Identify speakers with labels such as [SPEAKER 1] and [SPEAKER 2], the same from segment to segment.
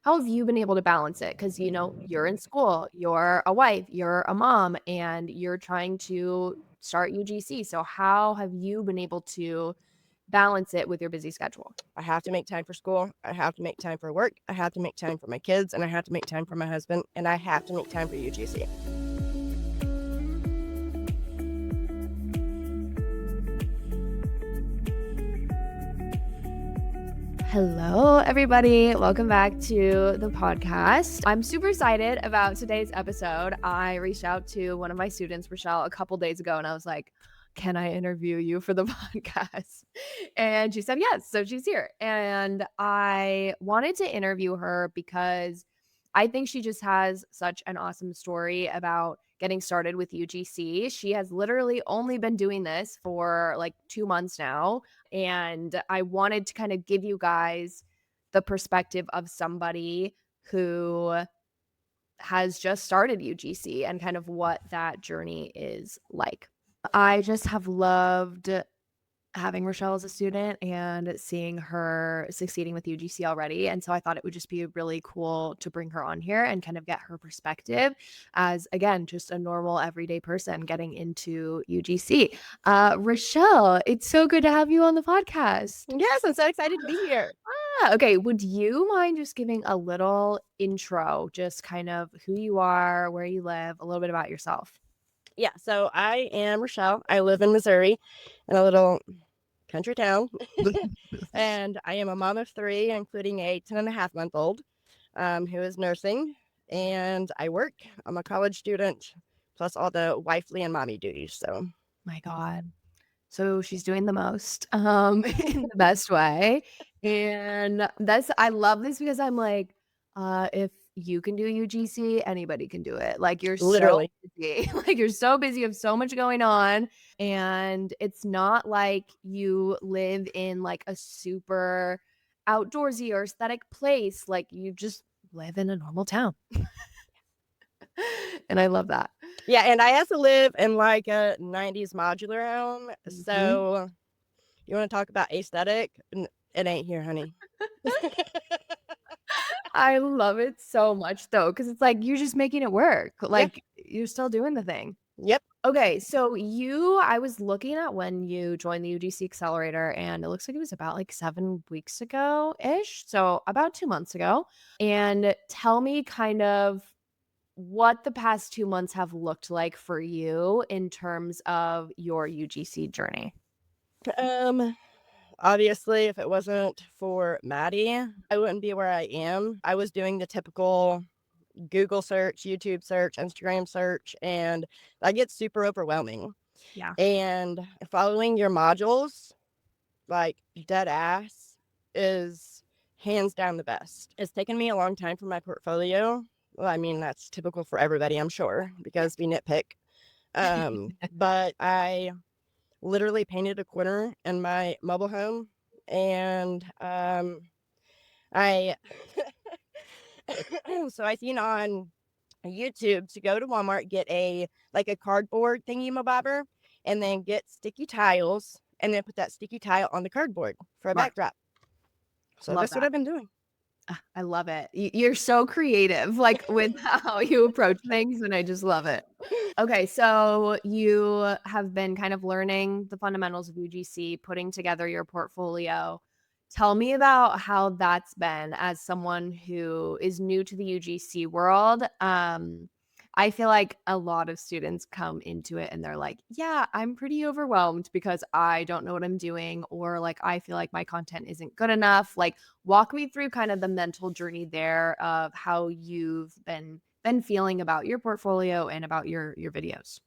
[SPEAKER 1] how have you been able to balance it? Because, you're in school, you're a wife, you're a mom, and you're trying to start UGC. So how have you been able to balance it with your busy schedule?
[SPEAKER 2] I have to make time for school. I have to make time for work. I have to make time for my kids, and I have to make time for my husband, and I have to make time for UGC.
[SPEAKER 1] Hello, everybody. Welcome back to the podcast. I'm super excited about today's episode. I reached out to one of my students, Ruchel, a couple days ago, and I was like, can I interview you for the podcast? And she said yes. So she's here. And I wanted to interview her because I think she just has such an awesome story about getting started with UGC. She has literally only been doing this for like 2 months now. And I wanted to kind of give you guys the perspective of somebody who has just started UGC and kind of what that journey is like. I just have loved having Ruchel as a student and seeing her succeeding with UGC already. And so I thought it would just be really cool to bring her on here and kind of get her perspective as, again, just a normal everyday person getting into UGC. Ruchel, it's so good to have you on the podcast.
[SPEAKER 2] Yes, I'm so excited to be here.
[SPEAKER 1] Okay. Would you mind just giving a little intro, just kind of who you are, where you live, a little bit about yourself?
[SPEAKER 2] Yeah, so I am Ruchel. I live in Missouri in a little country town, and I am a mom of three, including a 10-and-a-half-month-old who is nursing, and I work. I'm a college student, plus all the wifely and mommy duties. So,
[SPEAKER 1] My God. So she's doing the most, in the best way, and I love this because I'm like, if you can do UGC, anybody can do it. Like, you're so
[SPEAKER 2] literally.
[SPEAKER 1] busy, like, you're so busy, you have so much going on, and it's not like you live in, like, a super outdoorsy or aesthetic place, like, you just live in a normal town, and I love that.
[SPEAKER 2] Yeah, and I also live in like a 90s modular home.
[SPEAKER 1] Mhm.
[SPEAKER 2] So, you want to talk about aesthetic? It ain't here, honey.
[SPEAKER 1] I love it so much though, because it's like you're just making it work.
[SPEAKER 2] Yeah.
[SPEAKER 1] Like you're still doing the thing.
[SPEAKER 2] Yep.
[SPEAKER 1] Okay, so I was looking at when you joined the UGC Accelerator, and it looks like it was about like 7 weeks ago ish. So about 2 months ago. And tell me kind of what the past 2 months have looked like for you in terms of your UGC journey.
[SPEAKER 2] Um, Obviously, if it wasn't for Maddy, I wouldn't be where I am. I was doing the typical Google search, YouTube search, Instagram search, and that gets super overwhelming.
[SPEAKER 1] Yeah.
[SPEAKER 2] And following your modules, like dead ass, is hands down the best. It's taken me a long time for my portfolio. Well, I mean, that's typical for everybody, I'm sure, because we nitpick. But I literally painted a corner in my mobile home, and I so I seen on YouTube to go to Walmart, get a cardboard thingy mabobber, and then get sticky tiles, and then put that sticky tile on the cardboard for a
[SPEAKER 1] Smart.
[SPEAKER 2] backdrop. So
[SPEAKER 1] Love
[SPEAKER 2] that's what
[SPEAKER 1] that.
[SPEAKER 2] I've been doing.
[SPEAKER 1] I love it. You're so creative, like, with how you approach things, and I just love it. Okay, so you have been kind of learning the fundamentals of UGC, putting together your portfolio. Tell me about how that's been as someone who is new to the UGC world. I feel like a lot of students come into it and they're like, yeah, I'm pretty overwhelmed because I don't know what I'm doing, or like, I feel like my content isn't good enough. Like, walk me through kind of the mental journey there of how you've been feeling about your portfolio and about your videos.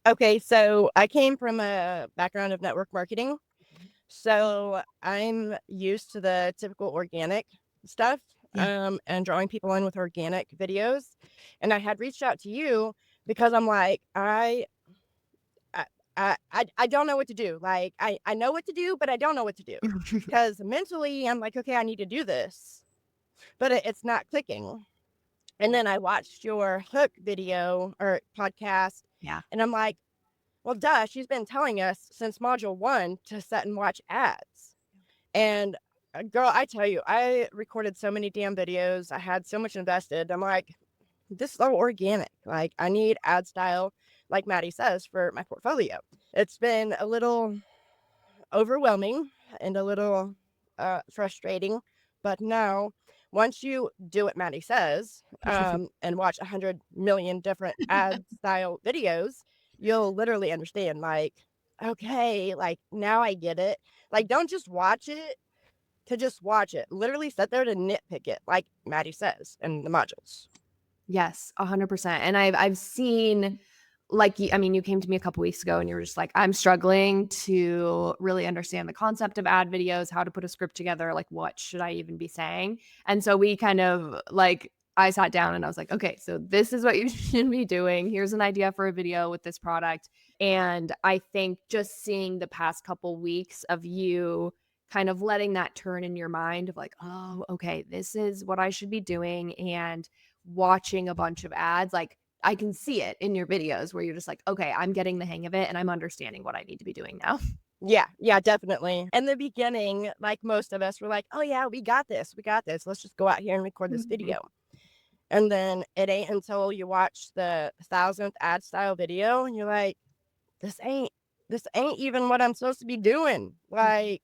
[SPEAKER 2] Okay, so I came from a background of network marketing. So I'm used to the typical organic stuff,
[SPEAKER 1] Yeah.
[SPEAKER 2] and drawing people in with organic videos. And I had reached out to you because I'm like, I, I don't know what to do. Like, I know what to do, but I don't know what to do. Because mentally, I'm like, okay, I need to do this, but it's not clicking. And then I watched your hook video or podcast,
[SPEAKER 1] Yeah.
[SPEAKER 2] and I'm like, well, duh, she's been telling us since module one to set and watch ads. And Girl, I tell you, I recorded so many damn videos. I had so much invested. I'm like, this is so organic. Like, I need ad style, like Maddy says, for my portfolio. It's been a little overwhelming and a little frustrating. But now, once you do what Maddy says and watch 100 million different ad style videos, you'll literally understand, like, okay, like now I get it. Like, don't just watch it to just watch it. Literally sit there to nitpick it, like Maddy says in the modules.
[SPEAKER 1] Yes, 100%. And I've seen like I mean, you came to me a couple weeks ago and you were just like, I'm struggling to really understand the concept of ad videos, how to put a script together, like what should I even be saying? And so we kind of like I sat down and I was like, okay, so this is what you should be doing. Here's an idea for a video with this product. And I think just seeing the past couple weeks of you kind of letting that turn in your mind of like, oh, okay, this is what I should be doing. And watching a bunch of ads, like I can see it in your videos where you're just like, okay, I'm getting the hang of it and I'm understanding what I need to be doing now.
[SPEAKER 2] Yeah, definitely. In the beginning, like most of us were like, oh yeah, we got this. We got this. Let's just go out here and record this
[SPEAKER 1] Mhm.
[SPEAKER 2] video. And then it ain't until you watch the 1,000th ad style video and you're like, this ain't this ain't even what I'm supposed to be doing. Like,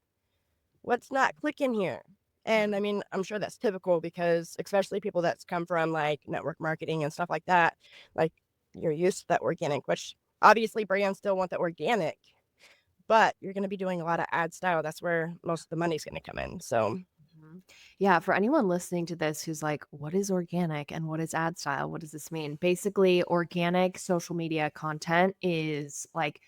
[SPEAKER 2] what's not clicking here? And I mean, I'm sure that's typical because especially people that's come from like network marketing and stuff like that, like you're used to that organic, which obviously brands still want the organic, but you're going to be doing a lot of ad style. That's where most of the money's going to come in. So,
[SPEAKER 1] Mhm. Yeah, for anyone listening to this who's like, what is organic and what is ad style? What does this mean? Basically, organic social media content is like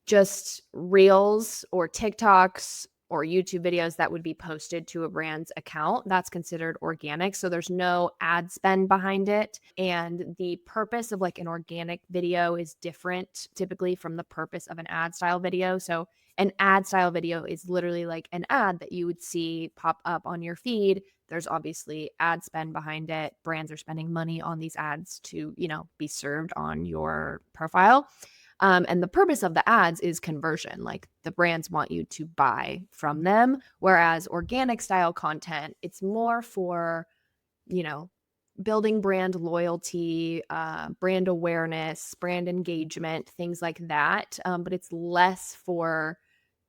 [SPEAKER 1] just reels or TikToks or YouTube videos that would be posted to a brand's account. That's considered organic. So there's no ad spend behind it. And the purpose of like an organic video is different typically from the purpose of an ad style video. So an ad style video is literally like an ad that you would see pop up on your feed. There's obviously ad spend behind it. Brands are spending money on these ads to, be served on your profile. And the purpose of the ads is conversion. Like the brands want you to buy from them. Whereas organic style content, it's more for, you know, building brand loyalty, brand awareness, brand engagement, things like that. But it's less for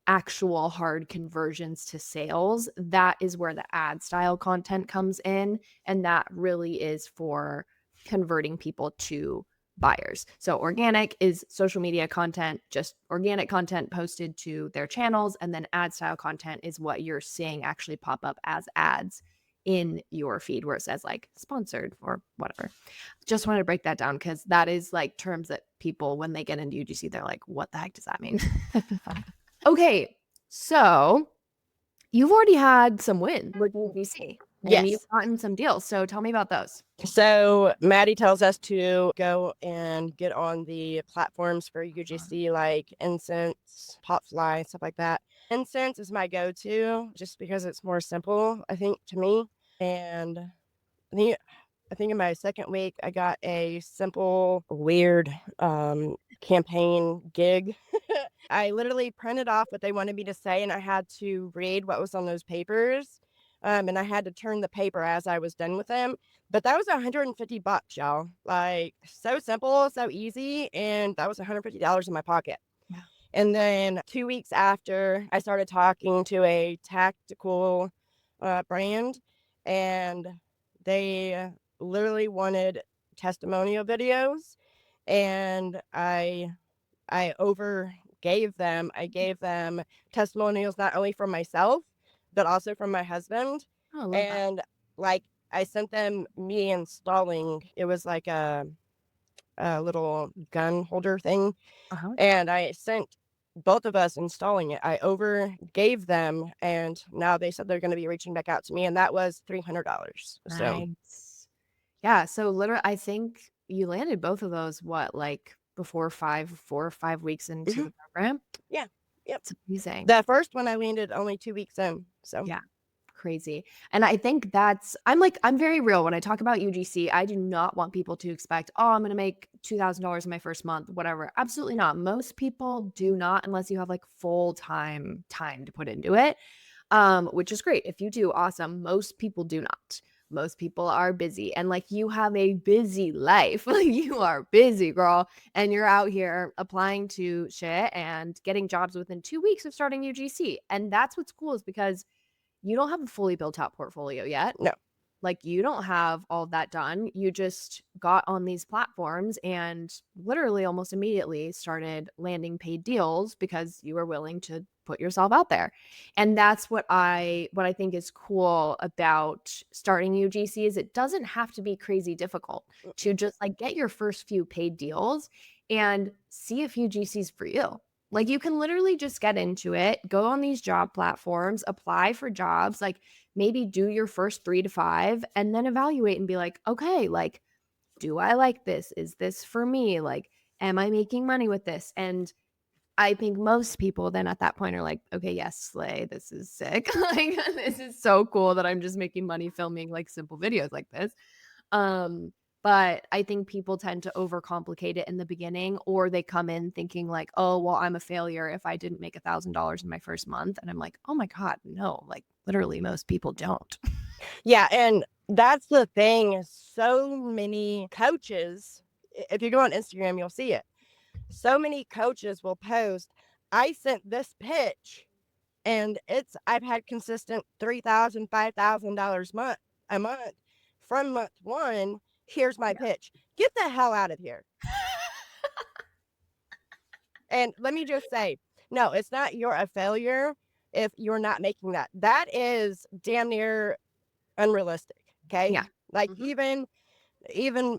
[SPEAKER 1] actual hard conversions to sales. That is where the ad style content comes in. And that really is for converting people to buyers. So organic is social media content, just organic content posted to their channels. And then ad style content is what you're seeing actually pop up as ads in your feed where it says like sponsored or whatever. Just wanted to break that down because that is like terms that people, when they get into UGC, they're like, what the heck does that mean? Okay, so you've already had some wins with UGC and you've
[SPEAKER 2] yes.
[SPEAKER 1] gotten some deals. So tell me about those.
[SPEAKER 2] So Maddie tells us to go and get on the platforms for UGC like Incense, Popfly, stuff like that. Incense is my go-to just because it's more simple, I think, to me. And I think in my second week I got a simple, weird campaign gig. I literally printed off what they wanted me to say and I had to read what was on those papers. And I had to turn the paper as I was done with them. But that was $150, y'all. Like, so simple, so easy. And that was $150 in my pocket.
[SPEAKER 1] Yeah.
[SPEAKER 2] And then 2 weeks after, I started talking to a tactical brand, and they literally wanted testimonial videos. And I over gave them. I gave them testimonials not only from myself, but also from my husband.
[SPEAKER 1] Oh, I love that.
[SPEAKER 2] And like I sent them me installing. It was like a little gun holder thing,
[SPEAKER 1] Uh-huh.
[SPEAKER 2] and I sent both of us installing it. I over gave them, and now they said they're going to be reaching back out to me, and that was $300. So
[SPEAKER 1] Nice. Yeah. So literally, I think you landed both of those, what, like before 4 or 5 weeks into
[SPEAKER 2] mhm,
[SPEAKER 1] the program?
[SPEAKER 2] yeah, yep.
[SPEAKER 1] It's amazing.
[SPEAKER 2] The first one I landed only 2 weeks in. So.
[SPEAKER 1] Yeah. Crazy. And I think I'm very real when I talk about UGC. I do not want people to expect, oh, I'm going to make $2,000 in my first month, whatever. Absolutely not. Most people do not unless you have like full time to put into it. which is great. If you do, awesome. Most people do not. Most people are busy, and like you have a busy life. Like you are busy, girl, and you're out here applying to shit and getting jobs within 2 weeks of starting UGC. And that's what's cool, is because you don't have a fully built out portfolio yet.
[SPEAKER 2] No.
[SPEAKER 1] Like you don't have all that done. You just got on these platforms and literally almost immediately started landing paid deals because you were willing to put yourself out there. And that's what I think is cool about starting UGC, is it doesn't have to be crazy difficult to just like get your first few paid deals and see if UGC's for you. Like you can literally just get into it, go on these job platforms, apply for jobs, like maybe do your first 3 to 5 and then evaluate and be like, okay, like, do I like this? Is this for me? Like, am I making money with this? And I think most people then at that point are like, okay, yes, slay, this is sick. Like, this is so cool that I'm just making money filming like simple videos like this. But I think people tend to overcomplicate it in the beginning, or they come in thinking like, oh, well, I'm a failure if I didn't make $1,000 in my first month. And I'm like, oh my God, no, like literally most people don't.
[SPEAKER 2] Yeah, and that's the thing. So many coaches, if you go on Instagram, you'll see it. So many coaches will post, I sent this pitch and I've had consistent $3,000, $5,000 a month from month one. Here's my pitch. Get the hell out of here. And let me just say, no, it's not you're a failure if you're not making that. That is damn near unrealistic. Okay.
[SPEAKER 1] Yeah.
[SPEAKER 2] Like even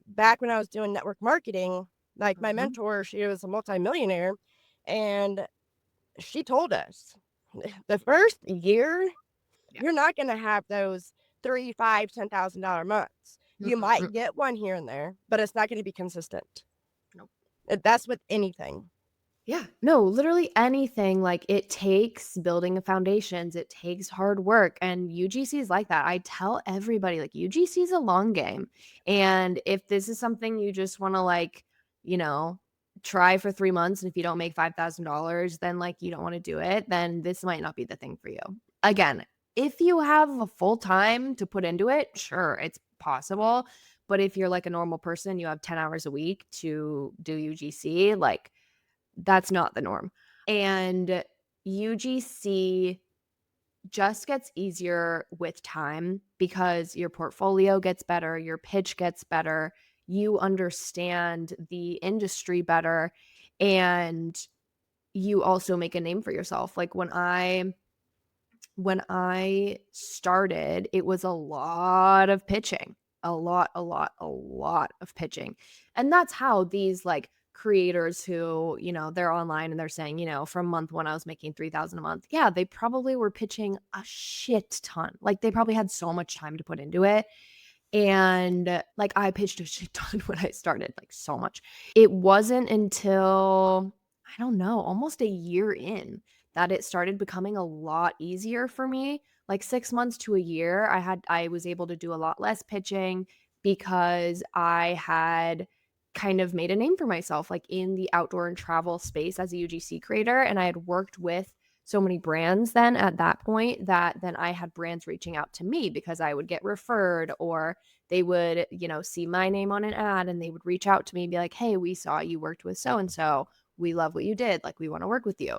[SPEAKER 2] back when I was doing network marketing, like my
[SPEAKER 1] Mhm.
[SPEAKER 2] mentor, she was a multimillionaire, and she told us the first year
[SPEAKER 1] Yeah.
[SPEAKER 2] you're not going to have those 3, 5, $10,000 months. You
[SPEAKER 1] Mm-mm.
[SPEAKER 2] might get one here and there, but it's not going to be consistent.
[SPEAKER 1] Nope.
[SPEAKER 2] That's with anything.
[SPEAKER 1] Yeah, no, literally anything. Like it takes building a foundations, it takes hard work, and UGC is like that. I tell everybody like UGC is a long game. And if this is something you just want to like, you know, try for 3 months, and if you don't make $5,000, then like you don't want to do it, then this might not be the thing for you. Again, if you have a full time to put into it, sure, it's possible. But if you're like a normal person, you have 10 hours a week to do UGC, like that's not the norm. And UGC just gets easier with time because your portfolio gets better, your pitch gets better, you understand the industry better, and you also make a name for yourself. Like when I started, it was a lot of pitching, a lot of pitching. And that's how these like creators who, they're online and they're saying, from month one, I was making 3,000 a month. Yeah, they probably were pitching a shit ton. Like they probably had so much time to put into it. And like I pitched a shit ton when I started, like so much. It wasn't until, I don't know, almost a year in that it started becoming a lot easier for me. Like 6 months to a year, I was able to do a lot less pitching because I had kind of made a name for myself like in the outdoor and travel space as a UGC creator, and I had worked with so many brands then at that point that then I had brands reaching out to me because I would get referred, or they would, see my name on an ad and they would reach out to me and be like, hey, we saw you worked with so and so. We love what you did. Like, we want to work with you.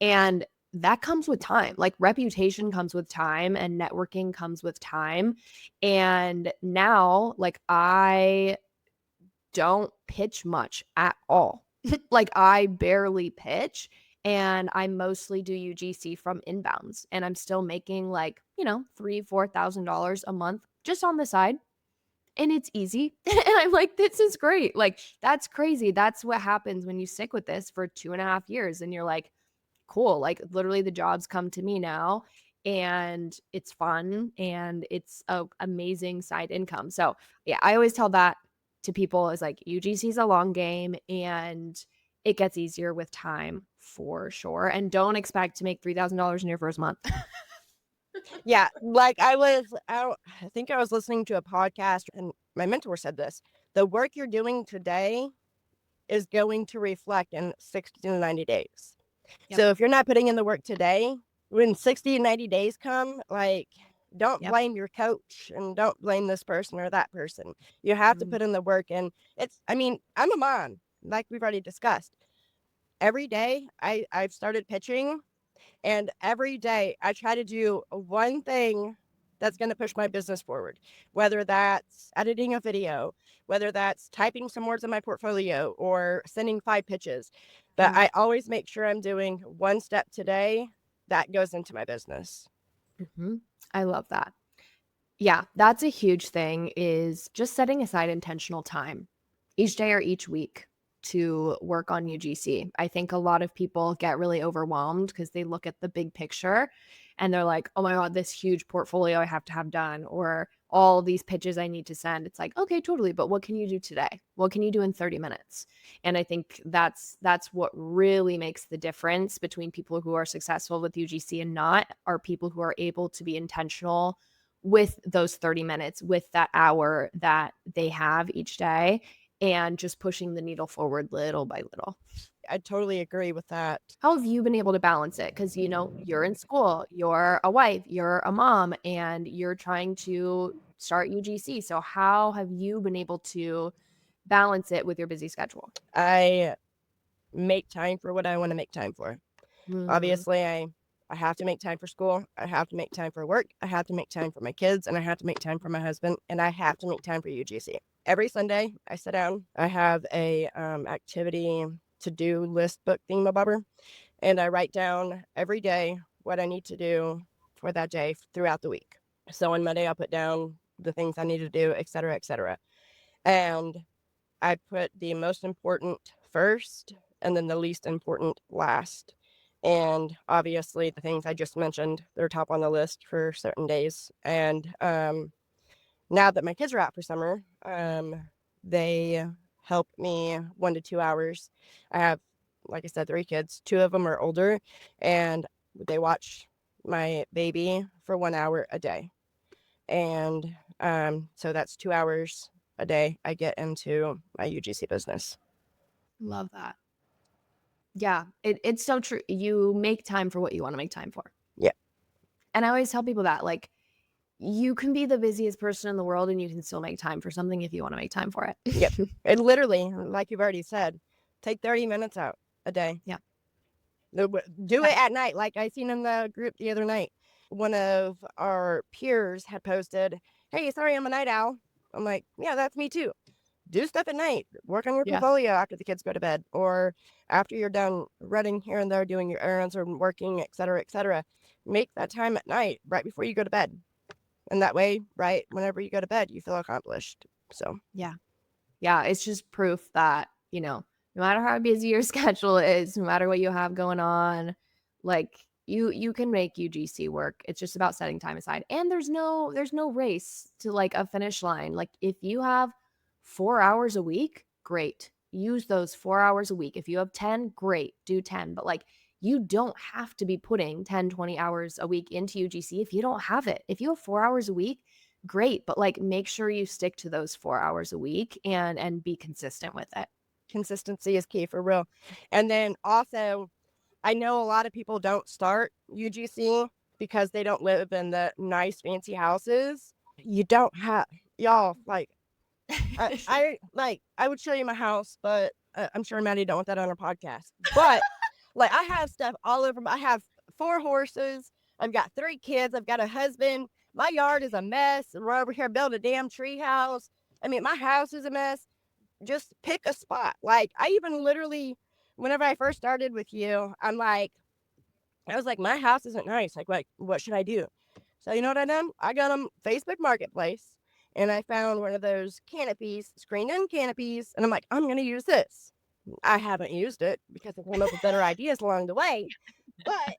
[SPEAKER 1] And that comes with time. Like, reputation comes with time and networking comes with time. And now, like, I don't pitch much at all. Like, I barely pitch, and I mostly do UGC from inbounds, and I'm still making like, $3,000-$4,000 a month just on the side. And it's easy. And I'm like, this is great. Like, that's crazy. That's what happens when you stick with this for 2.5 years and you're like, cool. Like, literally, the jobs come to me now and it's fun and it's a amazing side income. So, yeah, I always tell that to people is like UGC is a long game and it gets easier with time for sure. And don't expect to make $3,000 in your first month.
[SPEAKER 2] Yeah, like I think I was listening to a podcast and my mentor said this. The work you're doing today is going to reflect in 60 to 90 days.
[SPEAKER 1] Yep.
[SPEAKER 2] So if you're not putting in the work today, when 60 and 90 days come, like, don't
[SPEAKER 1] Yep.
[SPEAKER 2] blame your coach and don't blame this person or that person. You have to
[SPEAKER 1] Mm,
[SPEAKER 2] put in the work. And I mean, I'm a mom, like we've already discussed. Every day I've started pitching, and every day I try to do one thing that's going to push my business forward, whether that's editing a video, whether that's typing some words in my portfolio or sending 5 pitches. But
[SPEAKER 1] mm,
[SPEAKER 2] I always make sure I'm doing one step today that goes into my business.
[SPEAKER 1] hmm. I love that. Yeah, that's a huge thing is just setting aside intentional time each day or each week to work on UGC. I think a lot of people get really overwhelmed because they look at the big picture and they're like, oh my God, this huge portfolio I have to have done, or all these pitches I need to send. It's like, okay, totally. But what can you do today? What can you do in 30 minutes? And I think that's what really makes the difference between people who are successful with UGC and not, are people who are able to be intentional with those 30 minutes, with that hour that they have each day, and just pushing the needle forward little by little.
[SPEAKER 2] I totally agree with that.
[SPEAKER 1] How have you been able to balance it? Because, you're in school, you're a wife, you're a mom, and you're trying to start UGC. So, how have you been able to balance it with your busy schedule?
[SPEAKER 2] I make time for what I want to make time for.
[SPEAKER 1] Mm,
[SPEAKER 2] Obviously, I have to make time for school. I have to make time for work. I have to make time for my kids, and I have to make time for my husband, and I have to make time for UGC. Every Sunday, I sit down. I have a activity to do list book thingamabobber, and I write down every day what I need to do for that day throughout the week. So on Monday, I'll put down the things I need to do, et cetera, et cetera. And I put the most important first and then the least important last. And obviously, the things I just mentioned, they're top on the list for certain days. And now that my kids are out for summer, they help me 1 to 2 hours. I have, like I said, 3 kids. 2 of them are older, and they watch my baby for 1 hour a day. And so that's 2 hours a day I get into my UGC business.
[SPEAKER 1] love that. Yeah, it's so true. You make time for what you want to make time for.
[SPEAKER 2] Yeah.
[SPEAKER 1] And I always tell people that, like, you can be the busiest person in the world and you can still make time for something if you want to make time for
[SPEAKER 2] Yep.
[SPEAKER 1] it.
[SPEAKER 2] And literally, like you've already said, take 30 minutes out a day.
[SPEAKER 1] Yeah.
[SPEAKER 2] Do it at night. Like I seen in the group the other night, one of our peers had posted, "Hey, sorry, I'm a night owl." I'm like, "Yeah, that's me too." Do stuff at night. Work on your
[SPEAKER 1] Yeah.
[SPEAKER 2] portfolio after the kids go to bed, or after you're done running here and there, doing your errands or working, et cetera, et cetera. Make that time at night, right before you go to bed. And that way, right whenever you go to bed, you feel accomplished. So,
[SPEAKER 1] Yeah. Yeah. It's just proof that, no matter how busy your schedule is, no matter what you have going on, like you can make UGC work. It's just about setting time aside. And there's no race to like a finish line. Like if you have 4 hours a week, great. Use those 4 hours a week. If you have 10, great. Do 10. But like you don't have to be putting 10, 20 hours a week into UGC if you don't have it. If you have 4 hours a week, great. But like make sure you stick to those 4 hours a week and be consistent with it.
[SPEAKER 2] consistency is key for real. And then also, I know a lot of people don't start UGC because they don't live in the nice, fancy houses. You don't have, y'all, like, I would show you my house, but I'm sure Maddie don't want that on her podcast. But like, I have stuff all over. I have 4 horses. I've got 3 kids. I've got a husband. My yard is a mess. We're over here building a damn tree house. I mean, my house is a mess. Just pick a spot. Like, I even literally, whenever I first started with you, I was like, my house isn't nice. Like, what should I do? So you know what I done? I got on Facebook Marketplace and I found one of those canopies, screened-in canopies, and I'm like, I'm gonna use this. I haven't used it because I came up with better ideas along the way, but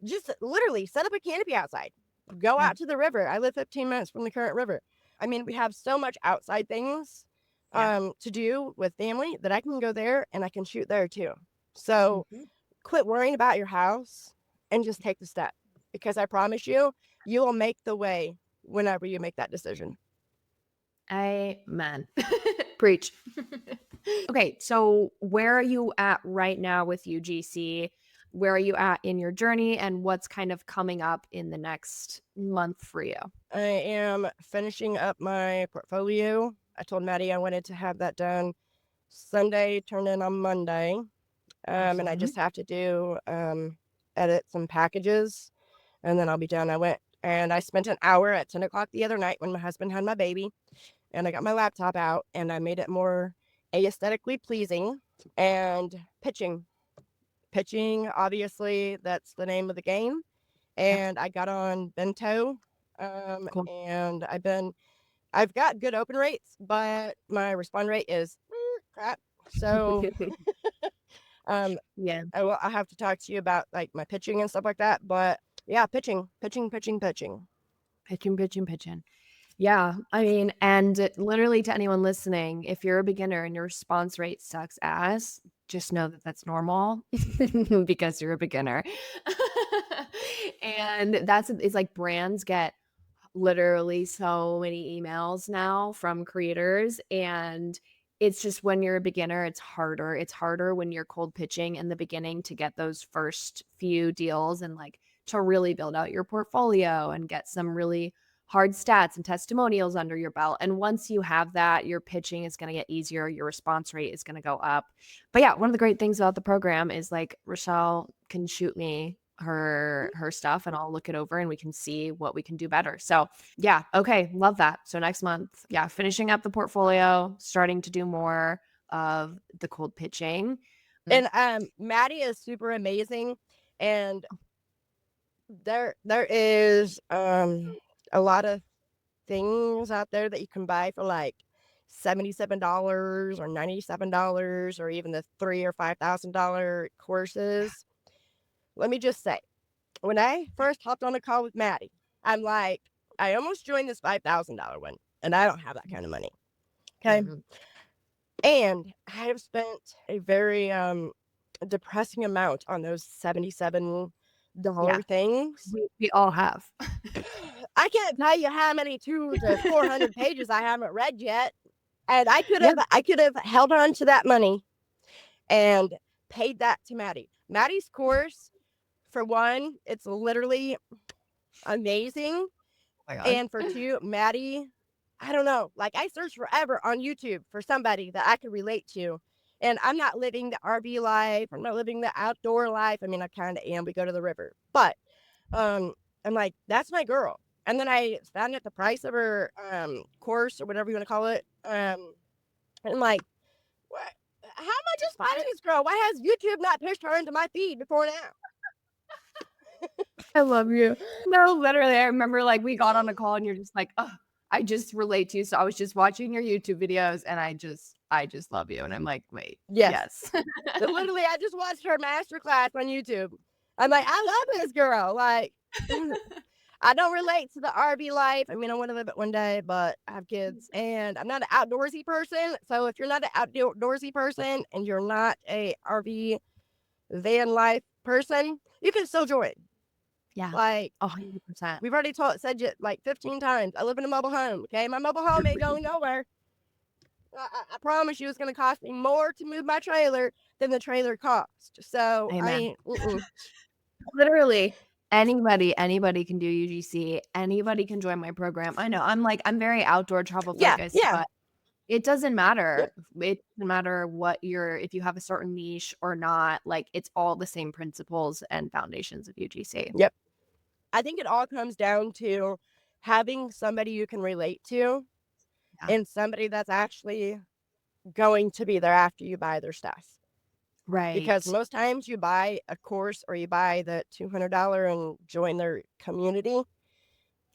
[SPEAKER 2] just literally set up a canopy outside. Go
[SPEAKER 1] Yeah.
[SPEAKER 2] out to the river. I live 15 minutes from the current river. I mean, we have so much outside things
[SPEAKER 1] Yeah.
[SPEAKER 2] to do with family that I can go there and I can shoot there too. So
[SPEAKER 1] Mhm.
[SPEAKER 2] quit worrying about your house and just take the step, because I promise you, you will make the way whenever you make that decision.
[SPEAKER 1] Amen. Preach. Okay, so where are you at right now with UGC? where are you at in your journey and what's kind of coming up in the next month for you?
[SPEAKER 2] I am finishing up my portfolio. I told Maddie I wanted to have that done Sunday, turn in on Monday. And I
[SPEAKER 1] Awesome.
[SPEAKER 2] just have to do edit some packages, and then I'll be done. I spent an hour at 10 o'clock the other night when my husband had my baby, and I got my laptop out and I made it more aesthetically pleasing. And pitching, obviously, that's the name of the game.
[SPEAKER 1] Yeah.
[SPEAKER 2] And I got on Bento,
[SPEAKER 1] Cool.
[SPEAKER 2] and I've got good open rates, but my respond rate is crap. So um,
[SPEAKER 1] Yeah.
[SPEAKER 2] I have to talk to you about like my pitching and stuff like that. But yeah, pitching.
[SPEAKER 1] Pitching, pitching, pitching. Yeah, I mean, and literally to anyone listening, if you're a beginner and your response rate sucks ass, just know that that's normal because you're a beginner. And it's like brands get literally so many emails now from creators, and it's just when you're a beginner, it's harder. It's harder when you're cold pitching in the beginning to get those first few deals and like to really build out your portfolio and get some really hard stats and testimonials under your belt. And once you have that, your pitching is going to get easier, your response rate is going to go up. But yeah, one of the great things about the program is like Rochelle can shoot me her stuff and I'll look it over and we can see what we can do better. So yeah, okay, love that. So next month, yeah, finishing up the portfolio, starting to do more of the cold pitching.
[SPEAKER 2] And Maddie is super amazing, and there is a lot of things out there that you can buy for like $77 or $97 or even the $3,000 or $5,000 courses. Let me just say, when I first hopped on a call with Maddie, I'm like, I almost joined this $5,000 one, and I don't have that kind of money. Okay.
[SPEAKER 1] Mhm.
[SPEAKER 2] And I have spent a very depressing amount on those $77
[SPEAKER 1] Yeah,
[SPEAKER 2] things.
[SPEAKER 1] we all have.
[SPEAKER 2] I can't tell you how many 2 to 400 pages I haven't read yet. And
[SPEAKER 1] Yeah.
[SPEAKER 2] I could have held on to that money and paid that to Maddie. Maddie's course, for one, it's literally amazing.
[SPEAKER 1] Oh my God.
[SPEAKER 2] And for two, Maddie, I don't know, like I searched forever on YouTube for somebody that I could relate to. And I'm not living the RV life. I'm not living the outdoor life. I mean, I kind of am. We go to the river, but um, I'm like, that's my girl. And then I found out the price of her course or whatever you want to call it. And I'm like, what? How am I just finding this girl? Why has YouTube not pushed her into my feed before now?
[SPEAKER 1] I love you. No, literally, I remember like we got on a call and you're just like, oh, I just relate to you. So I was just watching your YouTube videos and I just love you. And I'm like, wait,
[SPEAKER 2] Yes.
[SPEAKER 1] yes.
[SPEAKER 2] Literally, I just watched her masterclass on YouTube. I'm like, I love this girl. Like, I don't relate to the RV life. I mean, I want to live it one day, but I have kids and I'm not an outdoorsy person. So if you're not an outdoorsy person and you're not a RV van life person, you can still join.
[SPEAKER 1] Yeah.
[SPEAKER 2] Like,
[SPEAKER 1] 100%.
[SPEAKER 2] we've already said it like 15 times. I live in a mobile home. Okay. My mobile home ain't going nowhere. I promise you it's going to cost me more to move my trailer than the trailer cost. So, I
[SPEAKER 1] Amen.
[SPEAKER 2] mean,
[SPEAKER 1] Literally anybody can do UGC. Anybody can join my program. I know I'm very outdoor travel
[SPEAKER 2] yeah,
[SPEAKER 1] focused,
[SPEAKER 2] yeah.
[SPEAKER 1] but it doesn't
[SPEAKER 2] Yep,
[SPEAKER 1] matter. It doesn't matter what if you have a certain niche or not. Like it's all the same principles and foundations of UGC.
[SPEAKER 2] yep. I think it all comes down to having somebody you can relate to
[SPEAKER 1] Yeah.
[SPEAKER 2] and somebody that's actually going to be there after you buy their stuff. Because
[SPEAKER 1] Right.
[SPEAKER 2] most times you buy a course or you buy the $200 and join their community,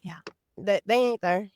[SPEAKER 1] Yeah.
[SPEAKER 2] that they ain't there.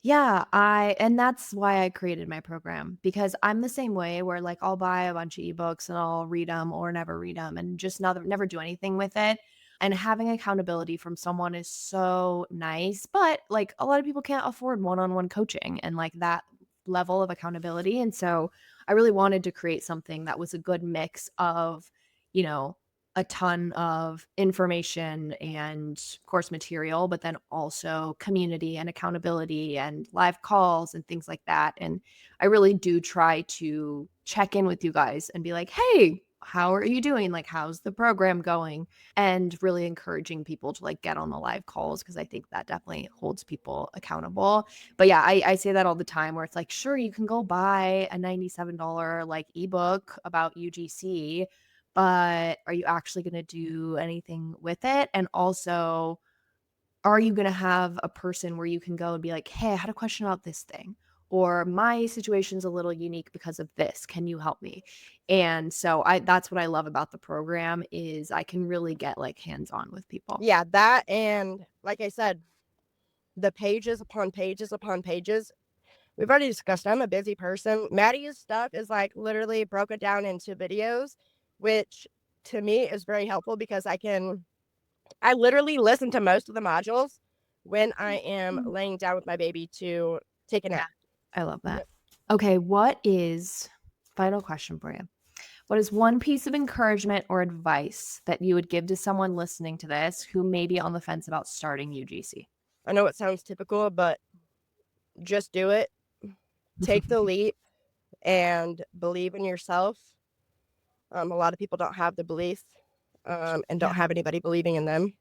[SPEAKER 1] Yeah, and that's why I created my program because I'm the same way where like I'll buy a bunch of ebooks and I'll read them or never read them and just never do anything with it. And having accountability from someone is so nice, but like a lot of people can't afford one-on-one coaching and like that level of accountability. And so I really wanted to create something that was a good mix of, you know, a ton of information and course material, but then also community and accountability and live calls and things like that. And I really do try to check in with you guys and be like, hey, how are you doing? Like, how's the program going? And really encouraging people to like get on the live calls, because I think that definitely holds people accountable. But yeah, I say that all the time, where it's like, sure, you can go buy a $97 like ebook about UGC, but are you actually going to do anything with it? And also, are you going to have a person where you can go and be like, hey, I had a question about this thing, or my situation's a little unique because of this, can you help me? And so that's what I love about the program, is I can really get like hands-on with people.
[SPEAKER 2] Yeah, that, and like I said, the pages upon pages upon pages. We've already discussed, I'm a busy person. Maddy's stuff is like literally broken down into videos, which to me is very helpful because I literally listen to most of the modules when I am laying down with my baby to take a
[SPEAKER 1] Yeah,
[SPEAKER 2] nap.
[SPEAKER 1] I love that.
[SPEAKER 2] Yep.
[SPEAKER 1] Okay, final question for you. What is one piece of encouragement or advice that you would give to someone listening to this who may be on the fence about starting UGC?
[SPEAKER 2] I know it sounds typical, but just do it. Take the leap and believe in yourself. A lot of people don't have the belief and don't
[SPEAKER 1] Yeah.
[SPEAKER 2] have anybody believing in them.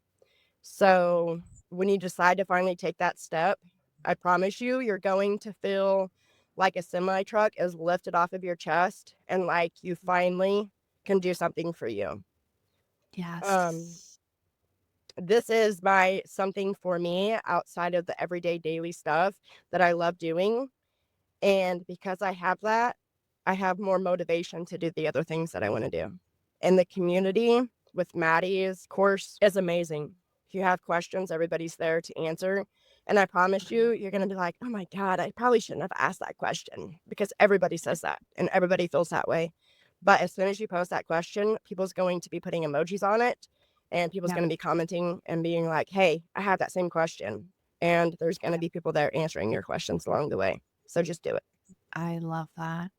[SPEAKER 2] So when you decide to finally take that step, I promise you, you're going to feel like a semi truck is lifted off of your chest and like you finally can do something for you. Um,
[SPEAKER 1] Yes.
[SPEAKER 2] this is my something for me outside of the everyday daily stuff that I love doing. And because I have that, I have more motivation to do the other things that I want to do. And the community with Maddy's course is amazing. If you have questions, everybody's there to answer. And I promise you, you're going to be like, oh my God, I probably shouldn't have asked that question, because everybody says that and everybody feels that way. But as soon as you post that question, people's going to be putting emojis on it, and people's
[SPEAKER 1] Yeah.
[SPEAKER 2] going to be commenting and being like, hey, I have that same question. And there's going to be people there answering your questions along the way. So just do it.
[SPEAKER 1] I love that.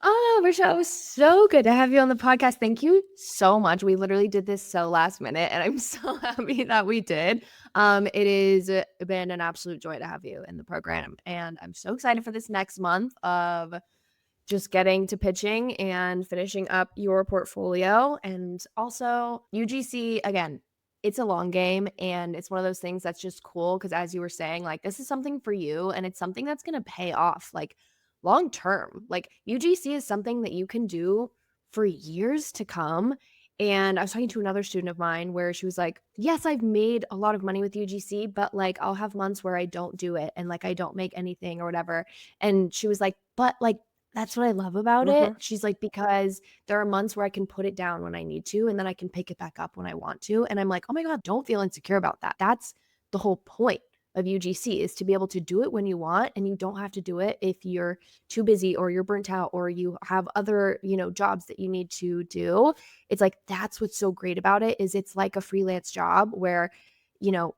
[SPEAKER 1] Oh, Rochelle, it was so good to have you on the podcast. Thank you so much. We literally did this so last minute, and I'm so happy that we did. It has been an absolute joy to have you in the program, and I'm so excited for this next month of just getting to pitching and finishing up your portfolio. And also UGC, again, it's a long game, and it's one of those things that's just cool, because as you were saying, like, this is something for you, and it's something that's going to pay off like long term. Like, UGC is something that you can do for years to come. And I was talking to another student of mine where she was like, yes, I've made a lot of money with UGC, but like I'll have months where I don't do it and like I don't make anything or whatever. And she was like, but like that's what I love about it.
[SPEAKER 2] Mm-hmm.
[SPEAKER 1] She's like, because there are months where I can put it down when I need to, and then I can pick it back up when I want to. And I'm like, oh my God, don't feel insecure about that. That's the whole point of UGC, is to be able to do it when you want, and you don't have to do it if you're too busy or you're burnt out or you have other, jobs that you need to do. It's like, that's what's so great about it, is it's like a freelance job where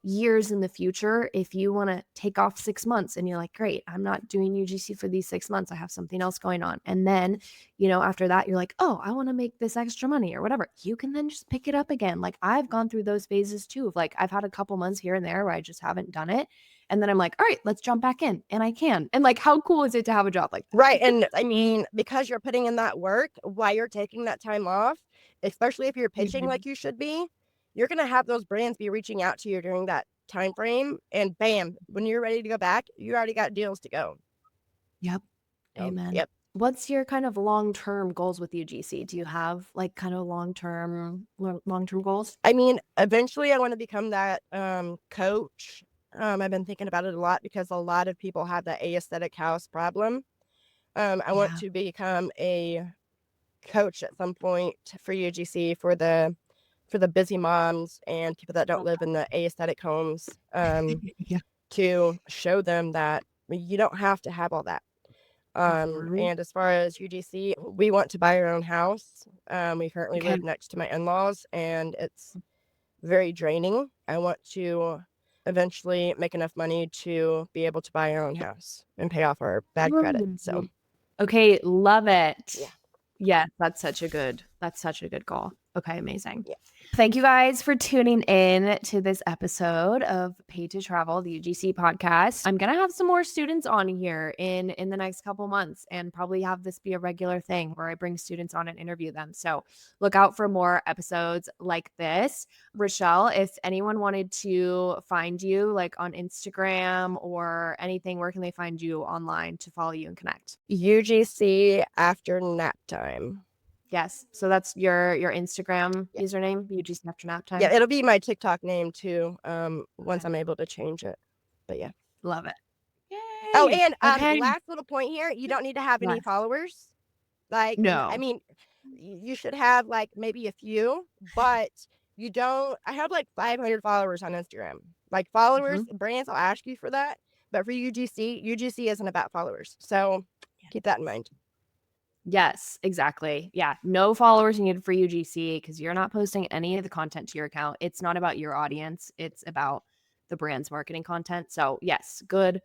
[SPEAKER 1] years in the future, if you want to take off 6 months and you're like, great, I'm not doing UGC for these 6 months, I have something else going on. And then, after that, you're like, oh, I want to make this extra money or whatever. You can then just pick it up again. Like, I've gone through those phases too, of like, I've had a couple months here and there where I just haven't done it. And then I'm like, all right, let's jump back in. And I can. And like, how cool is it to have a job like that?
[SPEAKER 2] Right. And I mean, because you're putting in that work while you're taking that time off, especially if you're pitching like you should be, you're going to have those brands be reaching out to you during that time frame. And bam, when you're ready to go back, you already got deals to go.
[SPEAKER 1] Yep. Amen.
[SPEAKER 2] Yep.
[SPEAKER 1] What's your kind of long-term goals with UGC? Do you have like kind of long-term goals?
[SPEAKER 2] I mean, eventually I want to become that coach. I've been thinking about it a lot because a lot of people have that aesthetic house problem. I want
[SPEAKER 1] Yeah.
[SPEAKER 2] to become a coach at some point for UGC for the busy moms and people that don't live in the aesthetic homes,
[SPEAKER 1] Yeah.
[SPEAKER 2] to show them that you don't have to have all that. And as far as UGC, we want to buy our own house. We currently
[SPEAKER 1] Okay.
[SPEAKER 2] live next to my in-laws, and it's very draining. I want to eventually make enough money to be able to buy our own house and pay off our bad credit. So,
[SPEAKER 1] Okay, love it.
[SPEAKER 2] yeah.
[SPEAKER 1] Yeah, that's such a good goal. Okay, amazing.
[SPEAKER 2] Yeah.
[SPEAKER 1] Thank you guys for tuning in to this episode of Paid to Travel, the UGC podcast. I'm going to have some more students on here in the next couple months and probably have this be a regular thing where I bring students on and interview them. So look out for more episodes like this. Ruchel, if anyone wanted to find you like on Instagram or anything, where can they find you online to follow you and connect?
[SPEAKER 2] UGC after nap time.
[SPEAKER 1] Yes. So that's your Instagram username, UGC after nap time.
[SPEAKER 2] Yeah, it'll be my TikTok name too. Once I'm able to change it. But yeah.
[SPEAKER 1] Love it.
[SPEAKER 2] Yay. Oh, and
[SPEAKER 1] okay.
[SPEAKER 2] last little point here, you don't need to have any followers. Like,
[SPEAKER 1] no.
[SPEAKER 2] I mean, you should have like maybe a few, but you don't. I have like 500 followers on Instagram. Like followers, brands will ask you for that. But for UGC isn't about followers. So keep that in mind.
[SPEAKER 1] Yes, exactly. Yeah. No followers needed for UGC because you're not posting any of the content to your account. It's not about your audience. It's about the brand's marketing content. So yes, good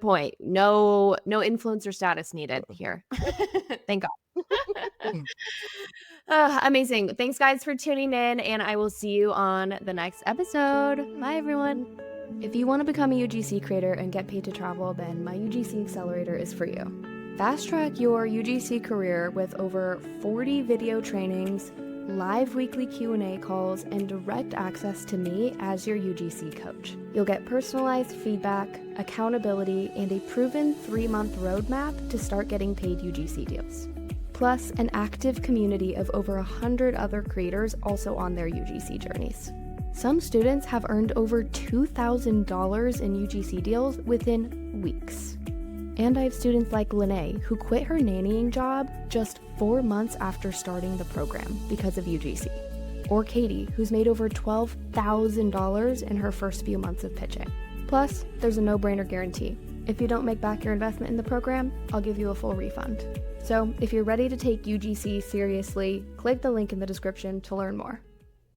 [SPEAKER 1] point. No influencer status needed here. Thank God. Amazing. Thanks guys for tuning in, and I will see you on the next episode. Bye everyone. If you want to become a UGC creator and get paid to travel, then my UGC Accelerator is for you. Fast track your UGC career with over 40 video trainings, live weekly Q&A calls, and direct access to me as your UGC coach. You'll get personalized feedback, accountability, and a proven 3-month roadmap to start getting paid UGC deals. Plus, an active community of over 100 other creators also on their UGC journeys. Some students have earned over $2,000 in UGC deals within weeks. And I have students like Lene, who quit her nannying job just 4 months after starting the program because of UGC. Or Katie, who's made over $12,000 in her first few months of pitching. Plus, there's a no-brainer guarantee. If you don't make back your investment in the program, I'll give you a full refund. So if you're ready to take UGC seriously, click the link in the description to learn more.